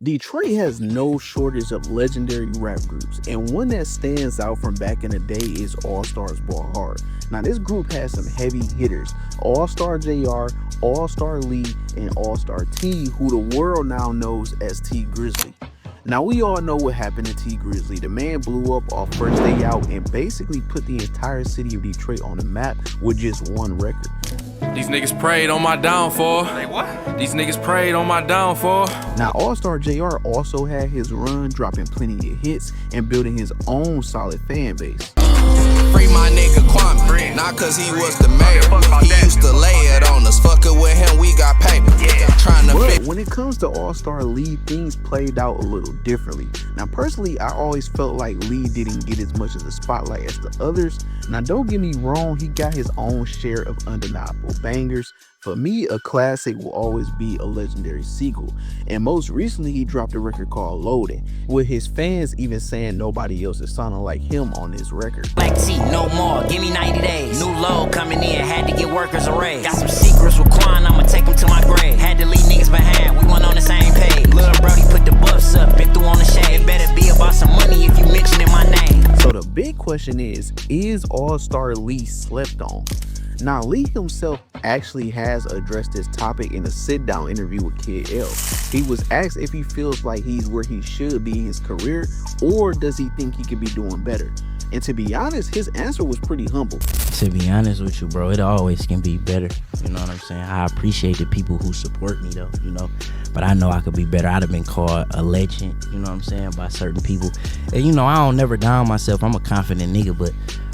Detroit has no shortage of legendary rap groups, and one that stands out from back in the day is Allstar Ballard. Now, this group has some heavy hitters: Allstar Jr, Allstar Lee, and Allstar T, who the world now knows as Tee Grizzley. Now, we all know what happened to Tee Grizzley. The man blew up off first day out and basically put the entire city of Detroit on the map with just one record. These niggas prayed on my downfall. Say what? These niggas prayed on my downfall. Now, Allstar Jr also had his run, dropping plenty of hits and building his own solid fan base. Free my nigga Kwame, not cause he was the mayor. He used to lay it on us, fucking with him, we got paper. But when it comes to Allstar Lee, things played out a little differently. Now, personally, I always felt like Lee didn't get as much of the spotlight as the others. Now, don't get me wrong, he got his own share of undeniable bangers. For me, a classic will always be a legendary sequel. And most recently, he dropped a record called Loading, with his fans even saying nobody else is sounding like him on this record. Black tea, no more, give me 90 days. New load coming in, had to get workers a raise. Got some secrets with Quan, I'ma take them to my grave. Had to leave niggas behind, we weren't on the same page. Lil' Brody put the buffs up, been through on the shade. It better be about some money if you mentioning my name. So the big question is Allstar Lee slept on? Now, Lee himself actually has addressed this topic in a sit-down interview with Kid L. He was asked if he feels like he's where he should be in his career, or does he think he could be doing better? And to be honest, his answer was pretty humble. To be honest with you, bro, it always can be better. You know what I'm saying? I appreciate the people who support me, though, you know. But I know I could be better. I'd have been called a legend, you know what I'm saying, by certain people. And, you know, I don't never down myself. I'm a confident nigga, but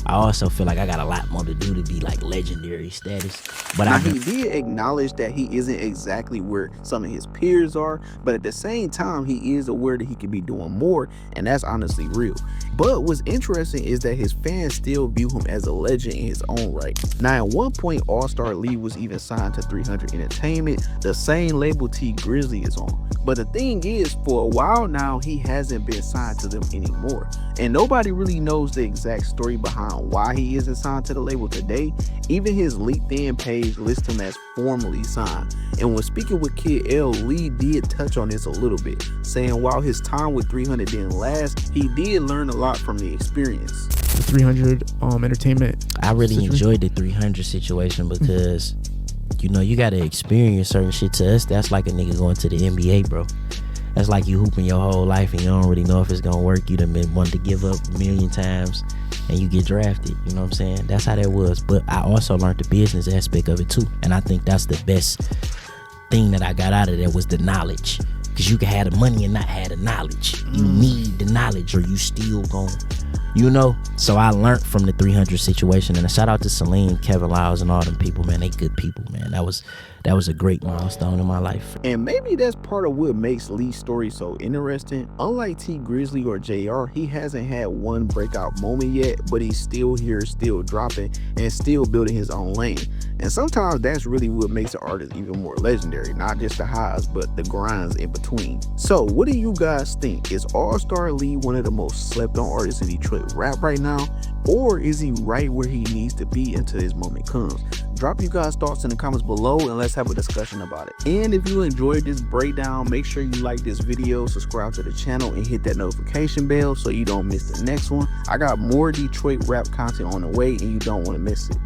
I also feel like I got a lot more to do to be like legendary status. But now, he did acknowledge that he isn't exactly where some of his peers are, but at the same time, he is aware that he could be doing more, and that's honestly real. But what's interesting is that his fans still view him as a legend in his own right. Now, at one point, Allstar Lee was even signed to 300 Entertainment, the same label Tee Grizzley is on. But the thing is, for a while now, he hasn't been signed to them anymore. And nobody really knows the exact story behind why he isn't signed to the label today. Even his LinkedIn page lists him as formally signed. And when speaking with Kid L, Lee did touch on this a little bit, saying while his time with 300 didn't last, he did learn a lot from the experience. The 300 Entertainment. I really enjoyed the 300 situation because, you know, you gotta experience certain shit. To us, that's like a nigga going to the NBA, bro. That's like you hooping your whole life and you don't really know if it's gonna work. You done been wanting to give up a million times and you get drafted, you know what I'm saying? That's how that was. But I also learned the business aspect of it too. And I think that's the best thing that I got out of that was the knowledge. Because you can have the money and not have the knowledge. You need the knowledge or you still gon', you know? So I learned from the 300 situation. And a shout out to Celine, Kevin Lyles, and all them people, man. They good people, man. That was a great milestone in my life. And maybe that's part of what makes Lee's story so interesting. Unlike Tee Grizzley or JR, he hasn't had one breakout moment yet, but he's still here, still dropping, and still building his own lane. And sometimes that's really what makes an artist even more legendary, not just the highs, but the grinds in between. So what do you guys think? Is Allstar Lee one of the most slept on artists in Detroit rap right now? Or is he right where he needs to be until his moment comes? Drop you guys' thoughts in the comments below and let's have a discussion about it. And if you enjoyed this breakdown, make sure you like this video, subscribe to the channel, and hit that notification bell so you don't miss the next one. I got more Detroit rap content on the way and you don't want to miss it.